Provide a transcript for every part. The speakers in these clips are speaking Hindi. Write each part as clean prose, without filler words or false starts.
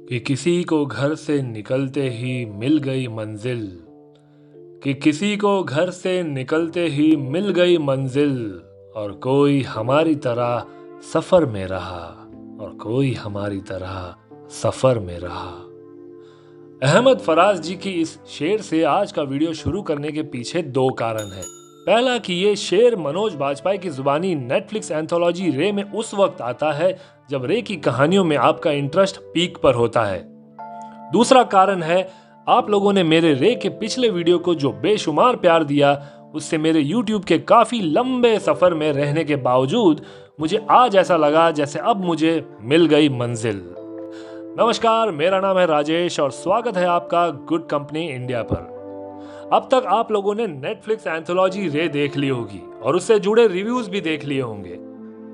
कि किसी को घर से निकलते ही मिल गई मंजिल। कि किसी को घर से निकलते ही मिल गई मंजिल। और कोई हमारी तरह सफर में रहा। और कोई हमारी तरह सफर में रहा। अहमद फराज जी की इस शेर से आज का वीडियो शुरू करने के पीछे दो कारण हैं। पहला कि ये शेर मनोज बाजपेयी की जुबानी नेटफ्लिक्स एंथोलॉजी रे में उस वक्त आता है जब रे की कहानियों में आपका इंटरेस्ट पीक पर होता है। दूसरा कारण है आप लोगों ने मेरे रे के पिछले वीडियो को जो बेशुमार प्यार दिया, उससे मेरे YouTube के काफी लंबे सफर में रहने के बावजूद मुझे आज ऐसा लगा जैसे अब मुझे मिल गई मंजिल। नमस्कार, मेरा नाम है राजेश और स्वागत है आपका गुड कंपनी इंडिया पर। अब तक आप लोगों ने नेटफ्लिक्स एंथोलॉजी रे देख ली होगी और उससे जुड़े रिव्यूज भी देख लिए होंगे,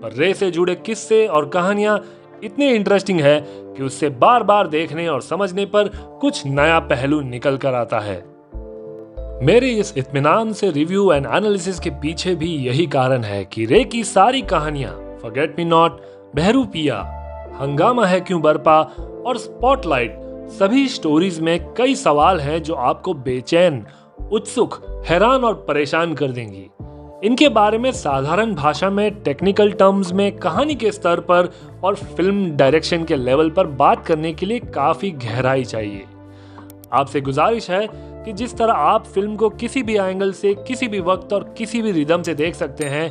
पर रे से जुड़े किस्से और कहानियां इतने इंटरेस्टिंग है कि उससे बार बार देखने और समझने पर कुछ नया पहलू निकल कर आता है। मेरे इस इत्मीनान से रिव्यू एंड एनालिसिस के पीछे भी यही कारण है कि रे की सारी कहानियां फॉरगेट मी नॉट, बहरूपिया, हंगामा है क्यों बरपा और स्पॉटलाइट, सभी स्टोरीज में कई सवाल हैं जो आपको बेचैन, उत्सुक, हैरान और परेशान कर देंगी। इनके बारे में साधारण भाषा में, टेक्निकल टर्म्स में, कहानी के स्तर पर और फिल्म डायरेक्शन के लेवल पर बात करने के लिए काफी गहराई चाहिए। आपसे गुजारिश है कि जिस तरह आप फिल्म को किसी भी एंगल से, किसी भी वक्त और किसी भी रिदम से देख सकते हैं,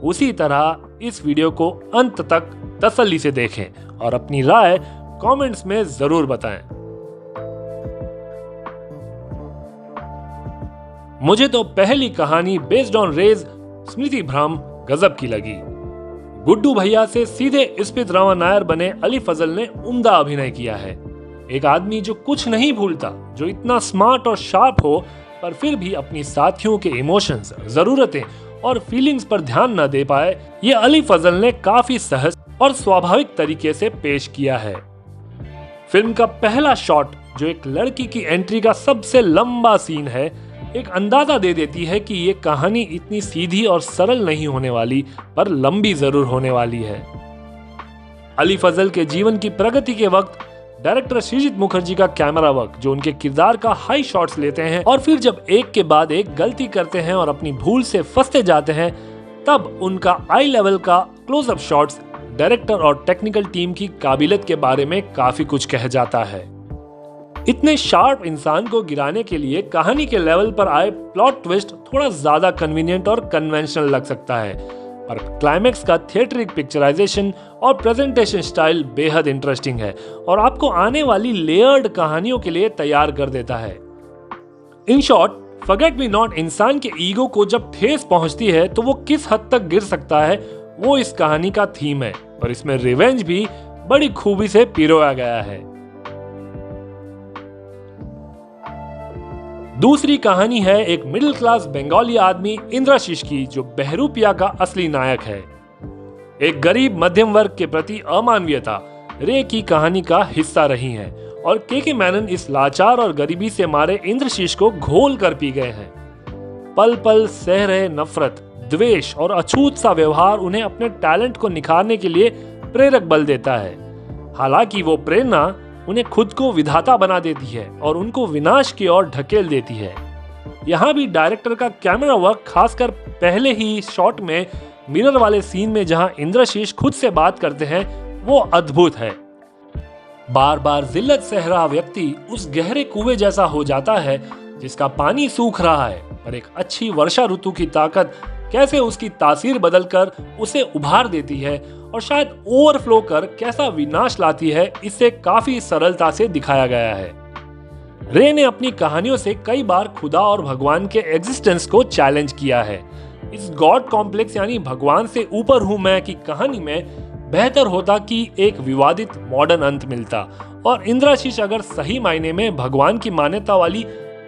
उसी तरह इस वीडियो को अंत तक तसल्ली से देखें और अपनी राय कमेंट्स में जरूर बताएं। मुझे तो पहली कहानी बेस्ड ऑन रेज स्मृति भ्रम गजब की लगी। गुड्डू भैया से सीधे इस्पित रामा नायर बने अली फजल ने उम्दा अभिनय किया है। एक आदमी जो कुछ नहीं भूलता, जो इतना स्मार्ट और शार्प हो पर फिर भी अपनी साथियों के इमोशंस, जरूरतें और फीलिंग्स पर ध्यान न दे पाए, ये अली फजल ने काफी सहज और स्वाभाविक तरीके से पेश किया है। फिल्म का पहला शॉट जो एक लड़की की एंट्री का सबसे लंबा सीन है, एक अंदाजा दे देती है कि ये कहानी इतनी सीधी और सरल नहीं होने वाली, पर लंबी जरूर होने वाली है। अली फजल के जीवन की प्रगति के वक्त डायरेक्टर श्रीजीत मुखर्जी का कैमरा वर्क, जो उनके किरदार का हाई शॉट्स लेते हैं और फिर जब एक के बाद एक गलती करते हैं और अपनी भूल से फंसते जाते हैं, तब उनका आई लेवल का क्लोजअप शॉट्स डायरेक्टर और टेक्निकल टीम की काबिलियत के बारे में काफी कुछ कह जाता है। इतने शार्प इंसान को गिराने के लिए कहानी के लेवल पर आए प्लॉट ट्विस्ट थोड़ा ज्यादा कन्वीनियंट और कन्वेंशनल लग सकता है, पर क्लाइमेक्स का थिएट्रिक पिक्चराइजेशन और प्रेजेंटेशन स्टाइल बेहद इंटरेस्टिंग है और आपको आने वाली लेयर्ड कहानियों के लिए तैयार कर देता है। In short, forget me not इंसान के ईगो को जब ठेस पहुंचती है तो वो किस हद तक गिर सकता है, वो इस कहानी का थीम है और इसमें रिवेंज भी बड़ी खूबी से पिरोया गया है। दूसरी कहानी है एक मिडिल क्लास बंगाली आदमी इंद्राशीष की, जो बहरूपिया का असली नायक है। एक गरीब मध्यम वर्ग के प्रति अमानवीयता रे की कहानी का हिस्सा रही है और के मैनन इस लाचार और गरीबी से मारे इंद्रशीष को घोल कर पी गए हैं। पल पल सह रहे नफरत, द्वेष और अछूत सा व्यवहार उन्हें अपने टैलेंट को निखारने के लिए प्रेरक बल देता है। हालांकि वो प्रेरणा उन्हें खुद को विधाता बना देती है और उनको विनाश की ओर ढकेल देती है। यहाँ भी डायरेक्टर का कैमरा वर्क, खासकर पहले ही शॉट में मिरर वाले सीन में जहाँ इंद्रशीष खुद से बात करते हैं, वो अद्भुत है। बार बार जिल्लत सह रहा व्यक्ति उस गहरे कुएं जैसा हो जाता है जिसका पानी सूख रहा है, पर एक अच्छी वर्षा ऋतु की ताकत कैसे उसकी तासीर बदलकर उसे उभार देती है और शायद ओवरफ्लो कर कैसा विनाश लाती है, इससे काफी सरलता से दिखाया गया है। रे ने अपनी कहानियों से कई बार खुदा और भगवान के एग्जिस्टेंस को चैलेंज किया है। इस गॉड कॉम्प्लेक्स यानी भगवान से ऊपर हूं मैं की कहानी में बेहतर होता कि एक विवादित मॉडर्न अंत मिलता और इंद्राशीष अगर सही मायने में भगवान की मान्यता वाली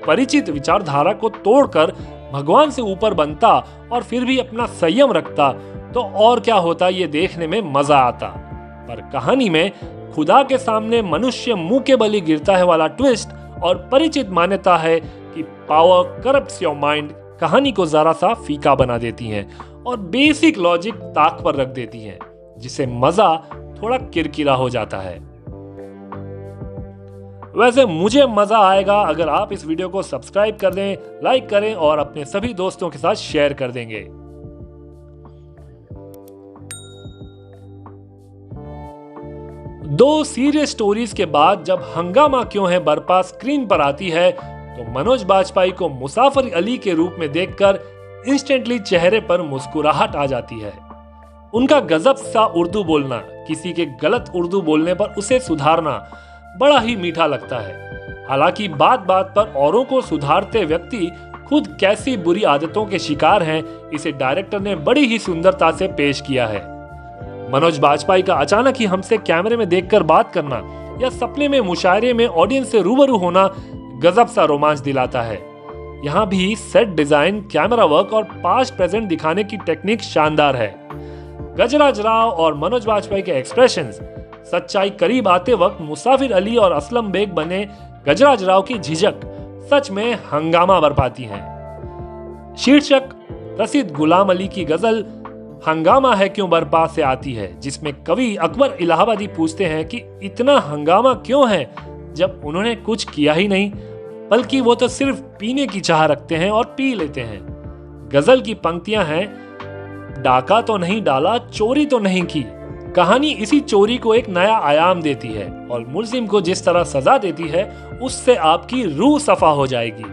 परिचित विचारधारा को तोड़कर भगवान से ऊपर बनता और फिर भी अपना संयम रखता, तो और क्या होता, ये देखने में मजा आता। पर कहानी में खुदा के सामने मनुष्य मुंह के बली गिरता है वाला ट्विस्ट और परिचित मान्यता है कि पावर करप्ट्स योर माइंड कहानी को जरा सा फीका बना देती हैं और बेसिक लॉजिक ताक पर रख देती हैं, जिससे मजा थोड़ा किरकिरा हो जाता है। वैसे मुझे मजा आएगा अगर आप इस वीडियो को सब्सक्राइब कर दें, लाइक करें और अपने सभी दोस्तों के साथ शेयर कर देंगे। दो सीरियस स्टोरीज के बाद जब हंगामा क्यों है बरपा स्क्रीन पर आती है तो मनोज बाजपेयी को मुसाफिर अली के रूप में देखकर इंस्टेंटली चेहरे पर मुस्कुराहट आ जाती है। उनका गजब सा उर्दू बोलना, किसी के गलत उर्दू बोलने पर उसे सुधारना बड़ा ही मीठा लगता है। हालांकि बात बात पर औरों को सुधारते व्यक्ति खुद कैसी बुरी आदतों के शिकार हैं, इसे डायरेक्टर ने बड़ी ही सुंदरता से पेश किया है। मनोज बाजपेयी का अचानक ही हमसे कैमरे में देखकर बात करना या सपने में मुशायरे में ऑडियंस से रूबरू होना गजब सा रोमांच दिलाता है। यहाँ भी सेट डिजाइन, कैमरा वर्क और पास्ट प्रेजेंट दिखाने की टेक्निक शानदार है। गजराज राव और मनोज बाजपेयी के एक्सप्रेशंस सच्चाई करीब आते वक्त मुसाफिर अली और असलम बेग बने गजराज राव की झिझक सच में हंगामा बरपाती हैं। शीर्षक प्रसिद्ध गुलाम अली की गजल हंगामा है क्यों बरपा से आती है, जिसमें कवि अकबर इलाहाबादी पूछते हैं कि इतना हंगामा क्यों है जब उन्होंने कुछ किया ही नहीं, बल्कि वो तो सिर्फ पीने की चाह रखते हैं और पी लेते हैं। गजल की पंक्तियां हैं, डाका तो नहीं डाला, चोरी तो नहीं की। कहानी इसी चोरी को एक नया आयाम देती है और मुल्जिम को जिस तरह सजा देती है उससे आपकी रूह सफा हो जाएगी।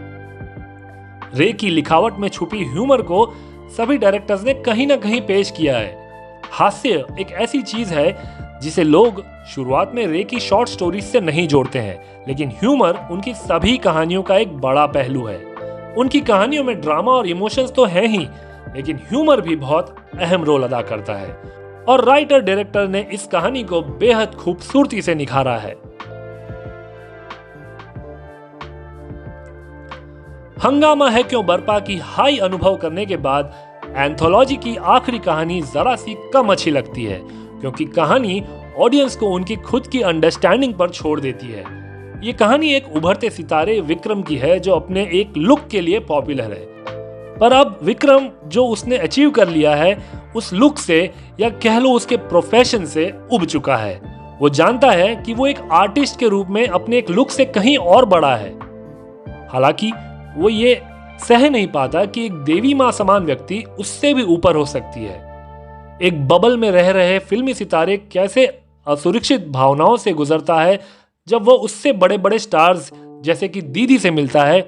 रे की लिखावट में छुपी ह्यूमर को सभी डायरेक्टर्स ने कहीं ना कहीं पेश किया है। हास्य एक ऐसी चीज है जिसे लोग शुरुआत में रे की शॉर्ट स्टोरीज से नहीं जोड़ते हैं, लेकिन ह्यूमर उनकी सभी कहानियों का एक बड़ा पहलू है। उनकी कहानियों में ड्रामा और इमोशंस तो हैं ही, लेकिन ह्यूमर भी बहुत अहम रोल अदा करता है और राइटर डायरेक्टर ने इस कहानी को बेहद खूबसूरती से निखारा है। हंगामा है क्यों बरपा की हाई अनुभव करने के बाद एंथोलॉजी की आखिरी कहानी जरा सी कम अच्छी लगती है, क्योंकि कहानी ऑडियंस को उनकी खुद की अंडरस्टैंडिंग पर छोड़ देती है। ये कहानी एक उभरते सितारे विक्रम की है जो अपने एक लुक के लिए पॉपुलर है, पर अब विक्रम जो उसने अचीव कर लिया है उस लुक से या कह लो उसके प्रोफेशन से उब चुका है। वो जानता है कि वो एक आर्टिस्ट के रूप में अपने एक लुक से कहीं और बड़ा है। हालांकि वो ये सह नहीं पाता कि एक देवी मां समान व्यक्ति उससे भी ऊपर हो सकती है। एक बबल में रह रहे फिल्मी सितारे कैसे असुरक्षित भावनाओं से गुजरता है जब वो उससे बड़े बड़े स्टार्स जैसे कि दीदी से मिलता है,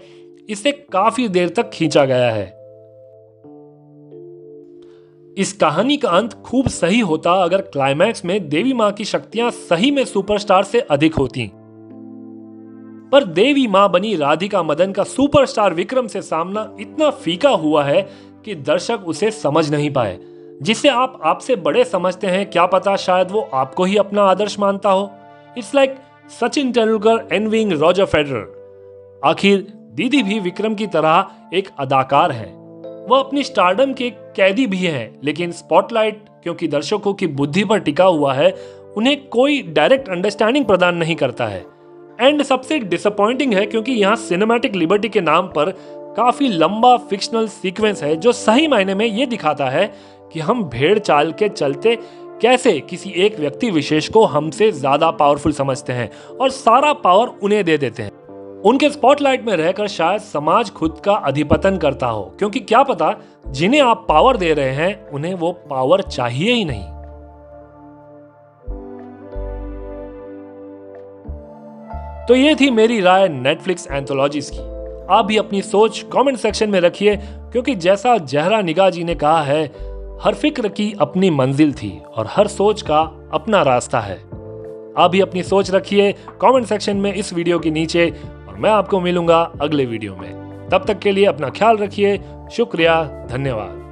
इसे काफी देर तक खींचा गया है। इस कहानी का अंत खूब सही होता अगर क्लाइमैक्स में देवी मां की शक्तियां सही में सुपरस्टार से अधिक होती, पर देवी मां बनी राधिका मदन का सुपरस्टार विक्रम से सामना इतना फीका हुआ है कि दर्शक उसे समझ नहीं पाए। जिसे आप आपसे बड़े समझते हैं, क्या पता शायद वो आपको ही अपना आदर्श मानता हो। It's like Sachin Tendulkar envying Roger Federer. आखिर दीदी भी विक्रम की तरह एक अदाकार है। वह अपनी स्टारडम के कैदी भी हैं, लेकिन स्पॉटलाइट क्योंकि दर्शकों की बुद्धि पर टिका हुआ है, उन्हें कोई डायरेक्ट अंडरस्टैंडिंग प्रदान नहीं करता है। एंड सबसे डिसअपॉइंटिंग है क्योंकि यहाँ सिनेमैटिक लिबर्टी के नाम पर काफी लंबा फिक्शनल सीक्वेंस है जो सही मायने में ये दिखाता है कि हम भेड़ चाल के चलते कैसे किसी एक व्यक्ति विशेष को हमसे ज्यादा पावरफुल समझते हैं और सारा पावर उन्हें दे देते हैं। उनके स्पॉटलाइट में रहकर शायद समाज खुद का अधिपतन करता हो, क्योंकि क्या पता जिन्हें आप पावर दे रहे हैं उन्हें वो पावर चाहिए ही नहीं। तो ये थी मेरी राय नेटफ्लिक्स एंथोलॉजीज की। आप भी अपनी सोच कमेंट सेक्शन में रखिए, क्योंकि जैसा जहरा निगाह जी ने कहा है, हर फिक्र की अपनी मंजिल थी और हर सोच का अपना रास्ता है। आप भी अपनी सोच रखिए कमेंट सेक्शन में इस वीडियो के नीचे, और मैं आपको मिलूंगा अगले वीडियो में। तब तक के लिए अपना ख्याल रखिए। शुक्रिया, धन्यवाद।